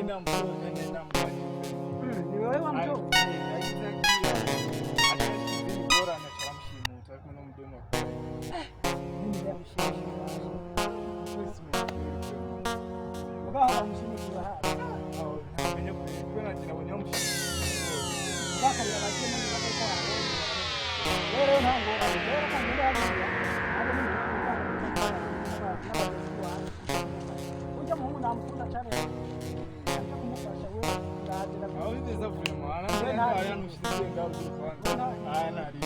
nenda msoni nenda mkani. Ni wewe wa mto. Bora na chamshimu utakuwa mdomo. Mimi ndio mshindi. Baba mshindi kwa hapa. Mwenye kuna jina mwenye mshindi. Baka ya baki mimi ndio kwa hapo. Leo na ngora, leo kama ndio hapo. Hapo mimi ndio Mungu na mkunda chane. Nitakumbuka shauri na hadi au hizo za vile maana ndio haya nushinde ngao kwanza. Haya na ali.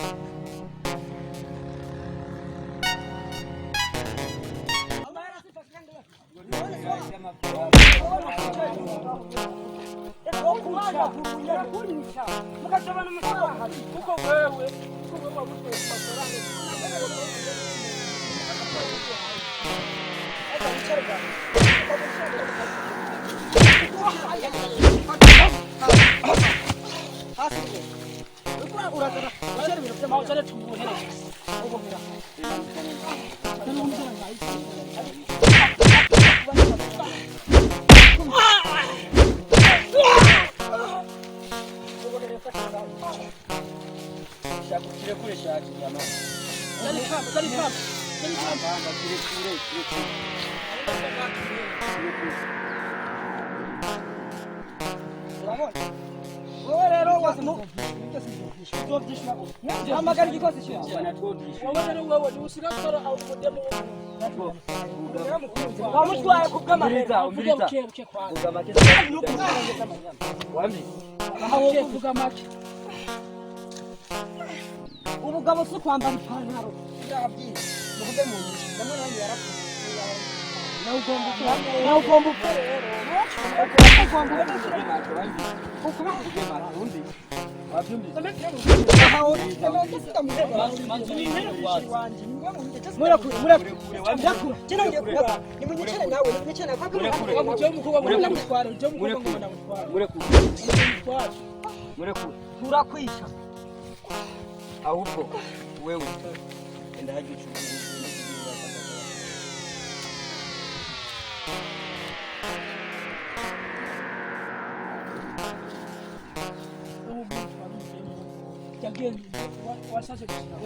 ubugabo si kwambara ipantaro birabyiza muvuge mu nyinshi ndamwe nanjye yarapfuye na ugomba rero turakwisha ahubwo wewe enda haje uchunguzi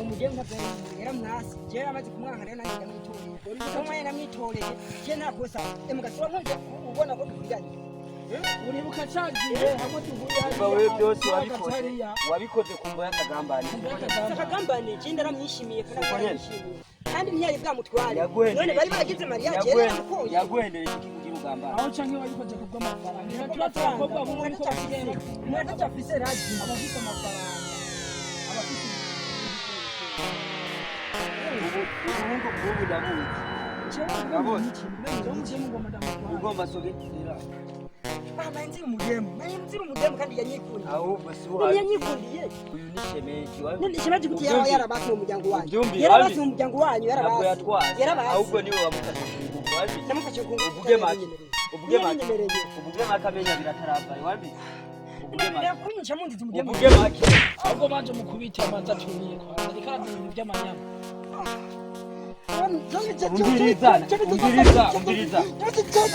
umugenga era mwasi je amaze kumwanka rero nanjye ndamwitoreye kamwe namwitoreye je nakosa emugasura nkonje ubona ko tuvuganye uribuka cyagiye hamwe tuvuye hano wewe byose wabikoze kumbo yakagambane akagambane je ndaramwishimiye kandi ntiyari bwamutware none bari bagize Maria je yaguhendere iki kugira ugambane aho canke wabikoze kubw'amafaranga turatakobwa mu mwana cyafise mwana cyafise raji abafite amafaranga abafite ubuhungu bw'ubu ndabuzi ugomba sogetira mama nzi umugemu kandi yanyikundi ahubwo si uhaye yanyikundiye uyu ni shemeji wawe ni shemeji kuti yarabasi mu muryango wanyu yarabasi mu muryango wanyu yarabasi ahubwo niwe wamufashe kungufu wabi namufashe kungufu uvuge make amenya birataravaye wabi kunyisha mundiza umugemu uvuge make ahubwo baje mukubita amazi aturiye kwa rikara ibintu by'amanyama umviriza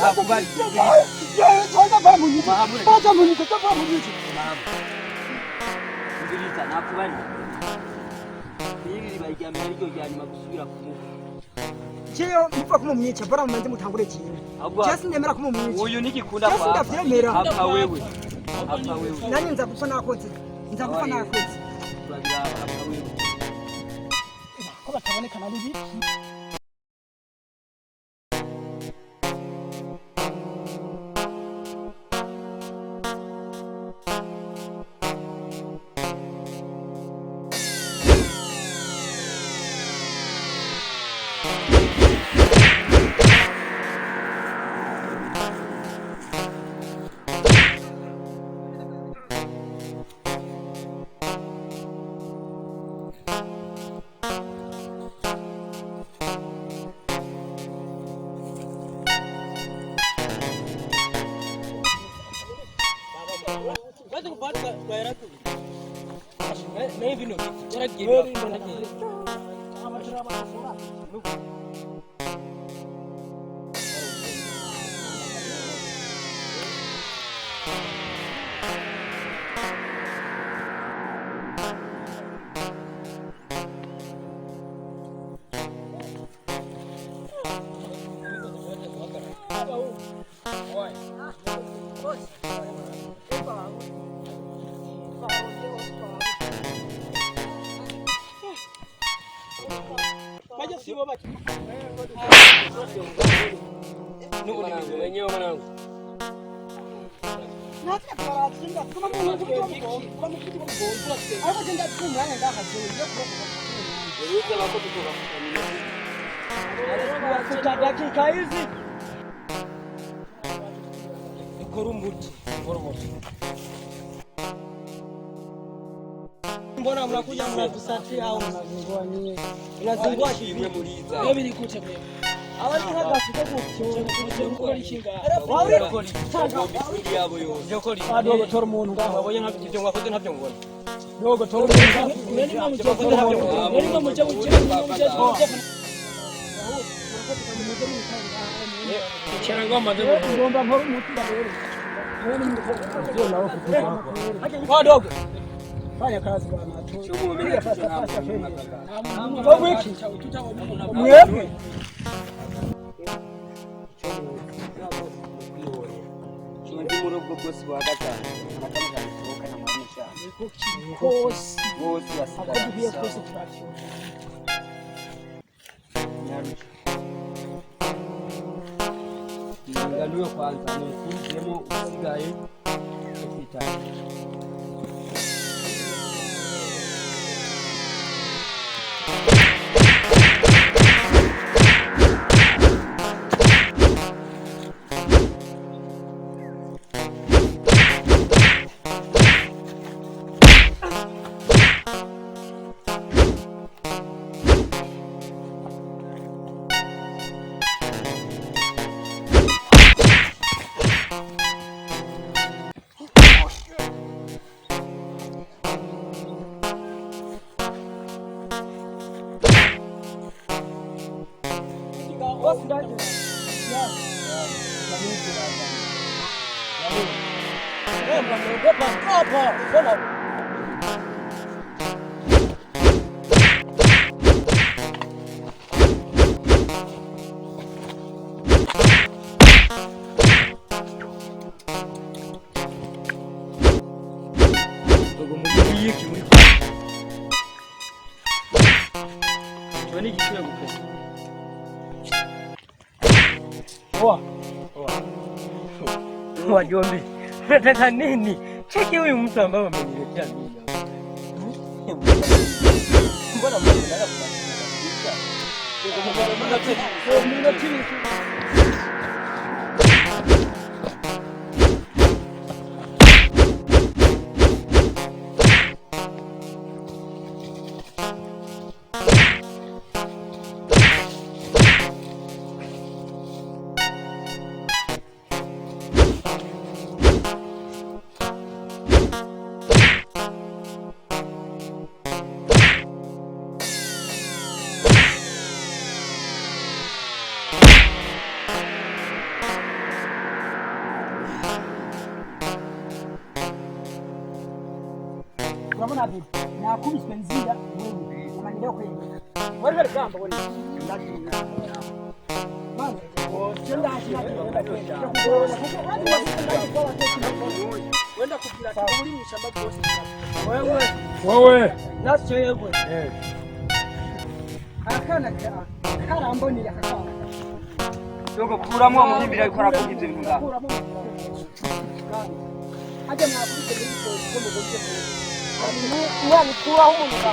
nakubali umviriza nakubali iri ribaye amaryo ryanyuma gusubira kumuha jeyo mupfa kumumyica bora mumanze mutangure kintu cyasi ndemera kumumyica uyu nigikunda kwa hapa wewe nani nza gupfa nakoze turabira hapa wewe ko bataboneka na bibi sibo baki. Nuko ni wenyewe mwanangu. Nataka kuwazinga kama Mungu kwa mkuu. Hapo tenda tumu yana ngaha sio ndio kwa. Yote wako tutoka. Dakika hizi Kurumbuti. Mbona mnakuja mnatusatia au mnazungua nini? Unazungua shimwe muliza. Mimi nikute mimi. awali hapa sitako Chengukuri chinga. wawe Bifundi yabo yo. Jokoli. Adogo tor muntu ngaho. Wabonye ntabyo ngwakoze ntabyo ngona. Dogo tor muntu. Nani mamujakoze ntabyo. Nani mamujakoze ntabyo. Chera ngoma ndio. ngomba nkuru mutu babere Wadogo. fanya kazi bwana Chumu mimi fanya Mwewe. Chundi murugo bosi wa gatanu. Nakamja kutoka na maisha. kosi Bosi akajibia asika. kosi traction Niangaliwe kwanza nifunzemo usigaye hospitali. kosi ndaje Dogo muri yiki muri. Choni gikwe gukwe. Wajombe, unataka nini? Cheki huyu mtu ambaye ameniletea mimi. Mbona mnataka kubadilisha? unamona bibi na kubiswe nzira wewe unanielewa kweli wewe wewe gamba wewe ndani mama tenda hashina wenda kupira kaburi mshamba bosi Wewe. nacho yego akana karamboni yakakana Dogo kuramo muhimbira bikora kugize ibintu ngaho. aje mwakubise bibi ko mugoje umwana kura humunuka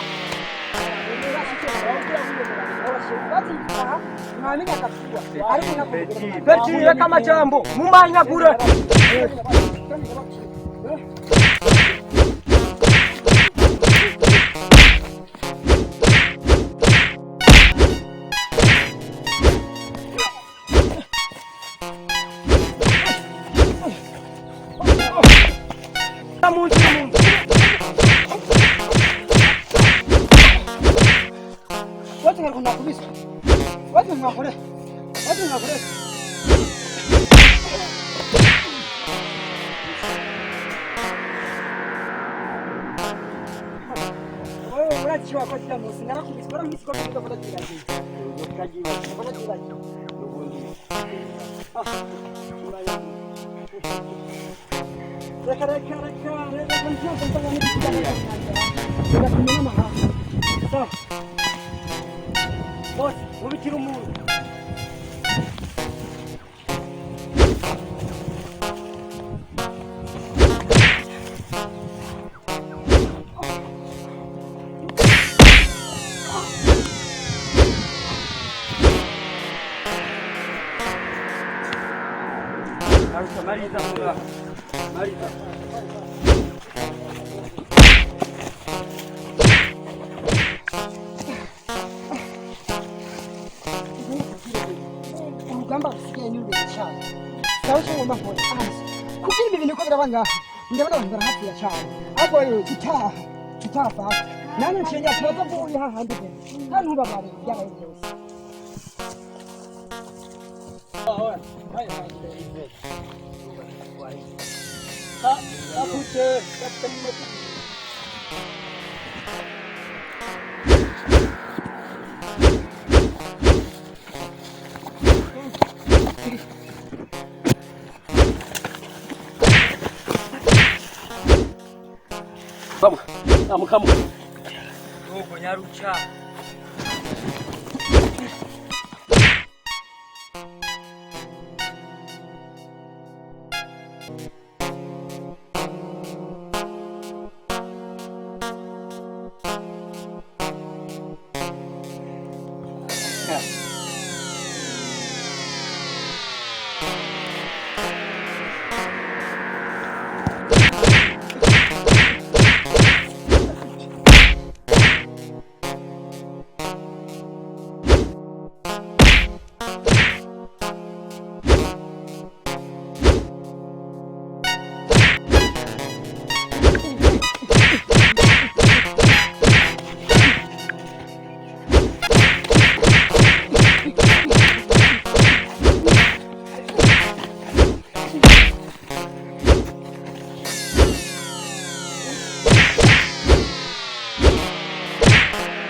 Beti reka majambo mumanya gure. watu ngakunda kubisa watu ngakore wewe unachiwa kwa kila musi ngara kubisa bora misi kwa kutoka kwa kila kitu kwa kila kitu Reka bose mubikira umuntu Mariza mura. Mariza. urugamba rusigaye nyumvira cyane sawa cyo ngomba mbona amaso kuko ibi bintu ko birabanga ndabona abantu barahapfira cyane ahubwo rero tutafa nane nshinga tuba vuye hahandi nta ntubabare byabaye byose Vamos, vamos, vamos. Nuko nyaruca.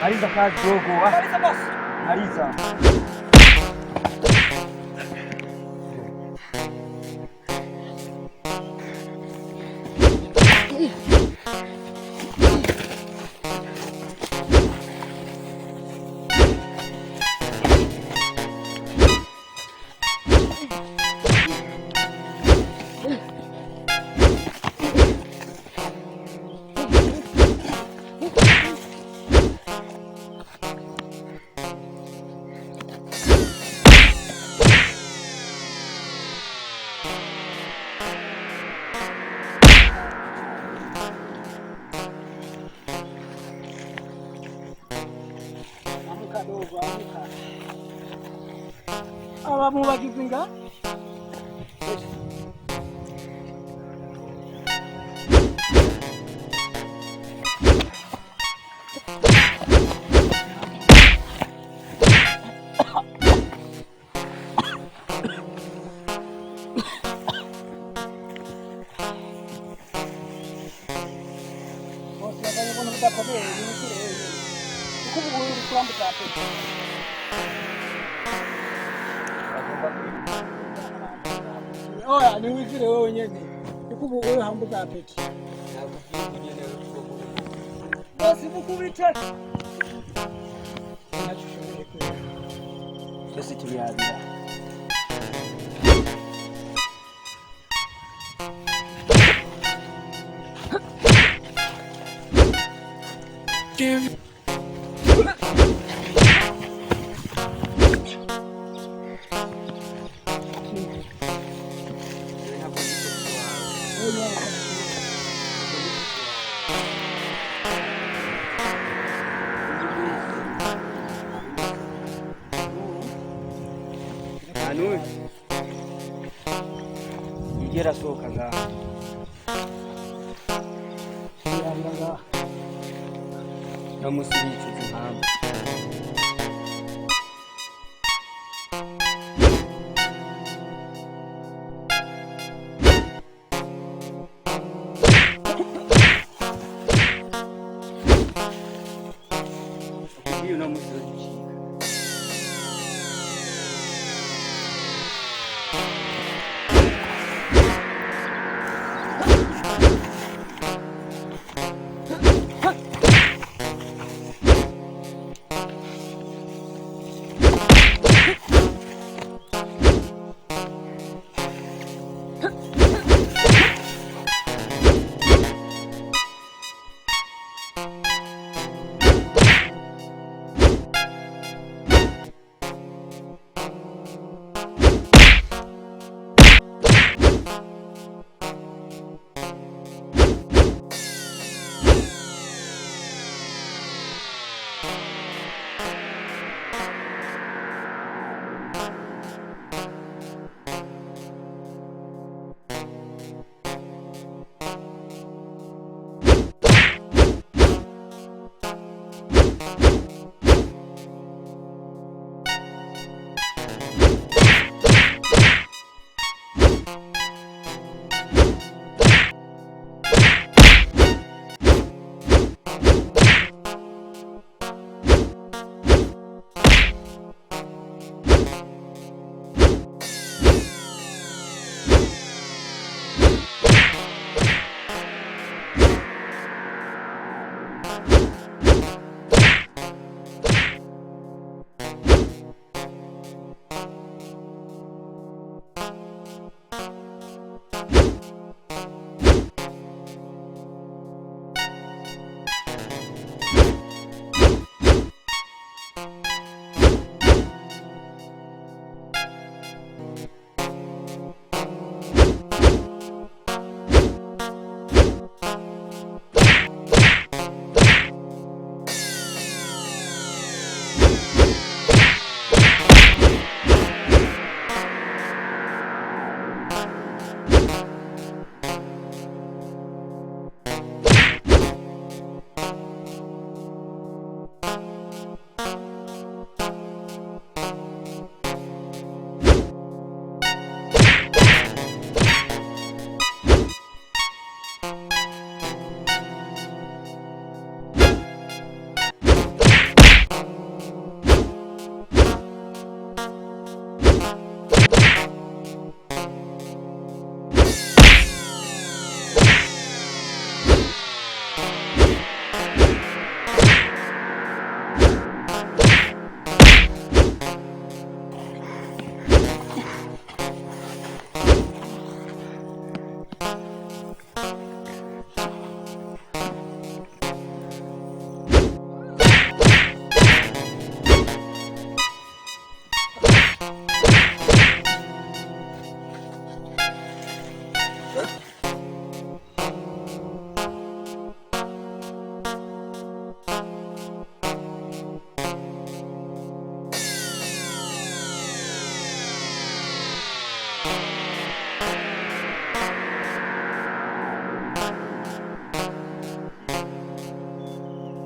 Mariza kazi dogo. Mariza boss. Mariza. Abamu bagizinga oya ni wikire wewe nyene ukubu wewe hambuza apeti basi mukubite nachushoboye kwera Sisi tuliabira. Anu. Igera soka ngaha. yabira ngaha Namusibicuza impamvu. Iyo namusibicuza.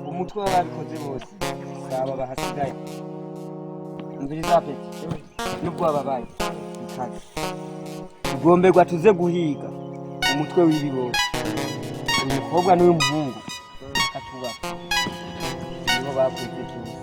umutwe w'ababikoze bose saba bahasigaye umviriza peti nubwo wababaye ikaze ugomberwa tuze guhiga umutwe w'ibi bose uyu mukobwa n'uyu muhungu akatubaka nibo bakoze byose.